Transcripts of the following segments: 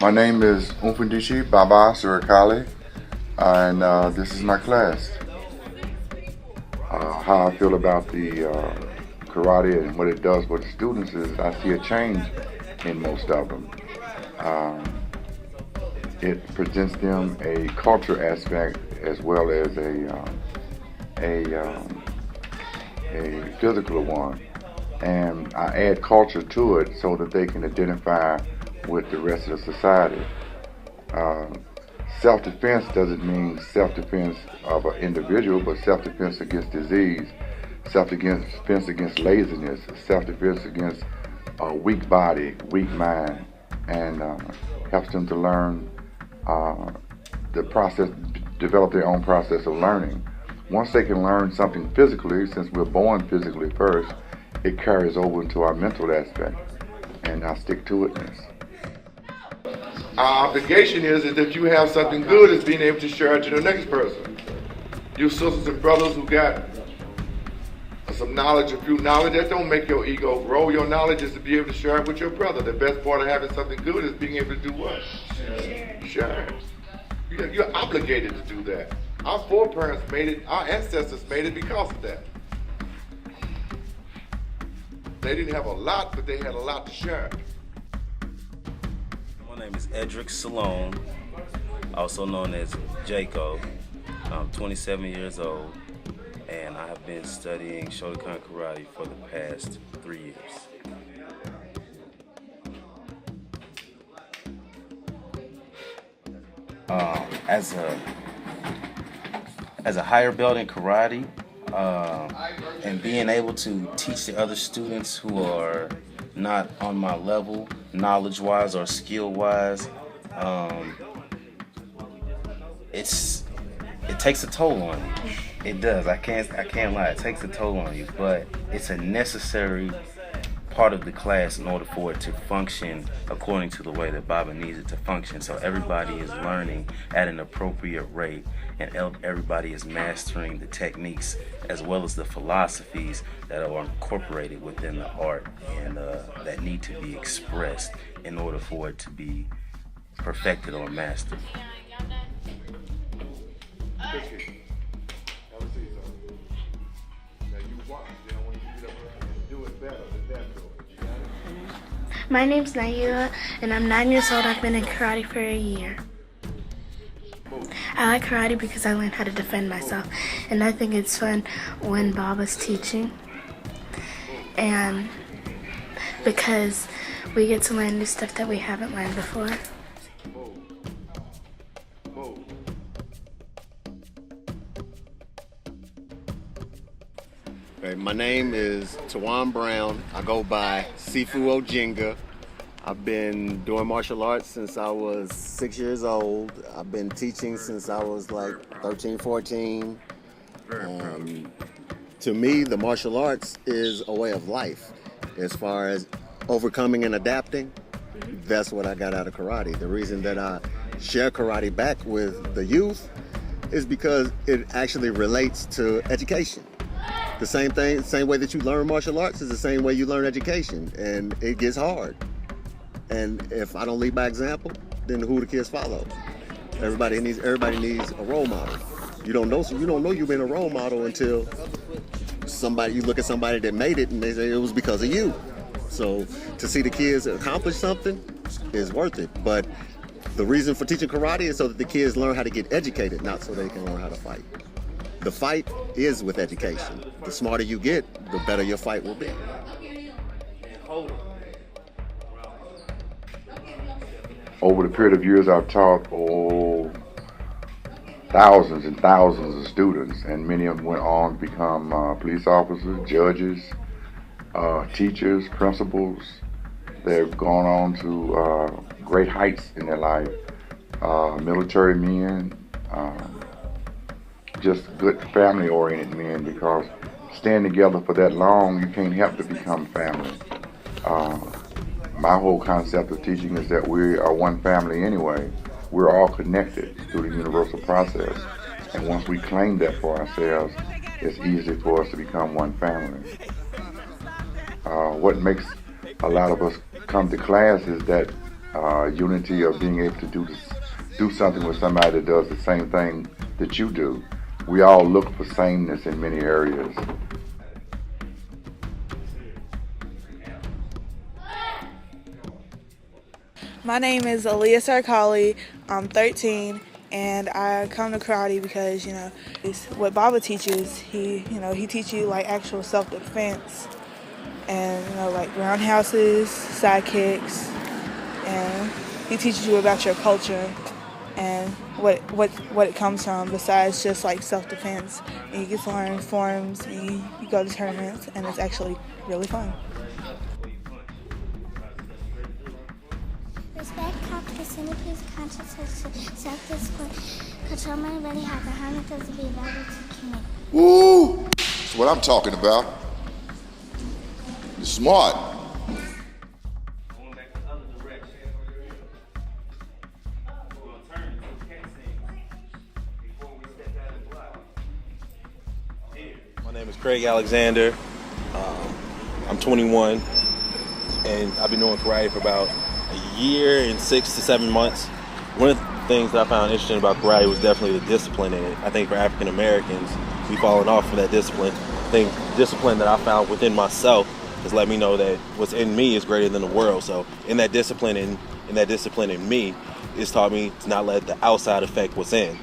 My name is Mfundishi Baba Serikali, and this is my class. How I feel about the karate and what it does for the students is I see a change in most of them. Um, it presents them a culture aspect as well as a physical one, and I add culture to it so that they can identify with the rest of the society. Uh, Self-defense doesn't mean self-defense of an individual, but self-defense against disease, self-defense against laziness, self-defense against a weak body, weak mind, and helps them to learn the process, develop their own process of learning. Once they can learn something physically, since we're born physically first, it carries over into our mental aspect, and I stick to itness. Our obligation is that you have something good is being able to share it to the next person. You sisters and brothers who got some knowledge, a few knowledge, that don't make your ego grow. Your knowledge is to be able to share it with your brother. The best part of having something good is being able to do what? Share. You're obligated to do that. Our foreparents made it, our ancestors made it because of that. They didn't have a lot, but they had a lot to share. My name is Edric Salone, also known as Jaco. I'm 27 years old, and I have been studying Shotokan Karate for the past 3 years. As a higher belt in karate, and being able to teach the other students who are not on my level, knowledge-wise or skill-wise, it takes a toll on you. It does. I can't lie. It takes a toll on you, but it's a necessary part of the class in order for it to function according to the way that Baba needs it to function. So everybody is learning at an appropriate rate, and everybody is mastering the techniques as well as the philosophies that are incorporated within the art and that need to be expressed in order for it to be perfected or mastered. My name's Naila, and I'm 9 years old. I've been in karate for a year. I like karate because I learned how to defend myself, and I think it's fun when Baba's teaching, and because we get to learn new stuff that we haven't learned before. Okay, my name is Tawan Brown. I go by Sifu Ojinga. I've been doing martial arts since I was 6 years old. I've been teaching since I was like 13, 14. To me, the martial arts is a way of life. As far as overcoming and adapting, that's what I got out of karate. The reason that I share karate back with the youth is because it actually relates to education. The same way that you learn martial arts is the same way you learn education, and it gets hard. And if I don't lead by example, then who the kids follow? Everybody needs a role model. You don't know you've been a role model until you look at somebody that made it and they say it was because of you. So to see the kids accomplish something is worth it. But the reason for teaching karate is so that the kids learn how to get educated, not so they can learn how to fight. The fight is with education. The smarter you get, the better your fight will be. Over the period of years, I've taught thousands and thousands of students, and many of them went on to become police officers, judges, teachers, principals. They've gone on to great heights in their life, military men, just good family-oriented men, because staying together for that long, you can't help but become family. My whole concept of teaching is that we are one family anyway. We're all connected through the universal process. And once we claim that for ourselves, it's easy for us to become one family. What makes a lot of us come to class is that unity of being able to do something with somebody that does the same thing that you do. We all look for sameness in many areas. My name is Aaliyah Serikali. I'm 13, and I come to karate because, it's what Baba teaches. He teaches you like actual self-defense, and like roundhouses, side kicks, and he teaches you about your culture and what it comes from besides just like self-defense. And you get to learn forms, and you go to tournaments, and it's actually really fun. Respect, competency, peace, consciousness, self-discipline, control my body, have a harmony to be valuable to community. Woo! That's what I'm talking about. You're smart. My name is Craig Alexander. I'm 21, and I've been doing karate for about a year and 6 to 7 months. One of the things that I found interesting about karate was definitely the discipline in it. I think for African Americans, we've fallen off from that discipline. I think discipline that I found within myself has let me know that what's in me is greater than the world. So in that discipline in me, it's taught me to not let the outside affect what's in.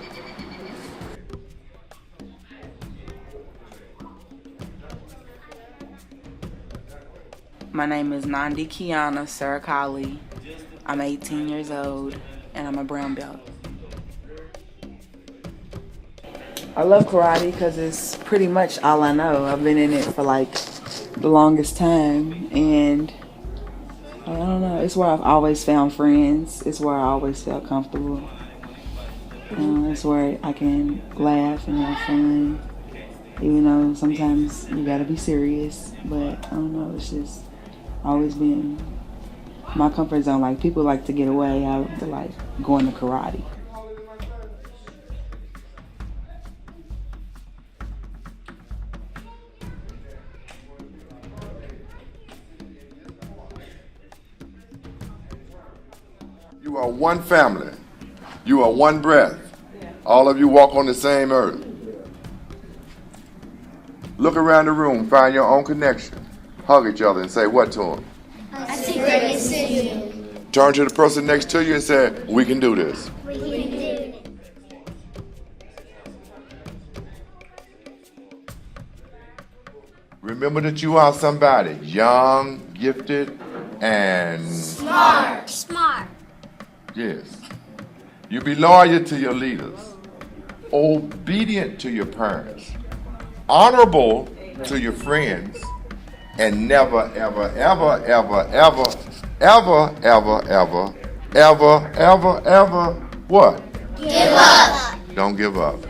My name is Nandi Kiana Serikali. I'm 18 years old, and I'm a brown belt. I love karate because it's pretty much all I know. I've been in it for like the longest time, and I don't know, it's where I've always found friends. It's where I always felt comfortable. It's where I can laugh and have fun, even though sometimes you gotta be serious, but I don't know, it's just always been my comfort zone. Like, people like to get away out of like going to karate. You are one family. You are one breath. All of you walk on the same earth. Look around the room, find your own connection. Hug each other and say what to them? I see greatness in you. Turn to the person next to you and say, we can do this. We can do it. Remember that you are somebody young, gifted, and Smart. yes. You be loyal to your leaders, obedient to your parents, honorable to your friends, and never, ever, ever, ever, ever, ever, ever, ever, ever, ever, ever, what? Give up. Don't give up.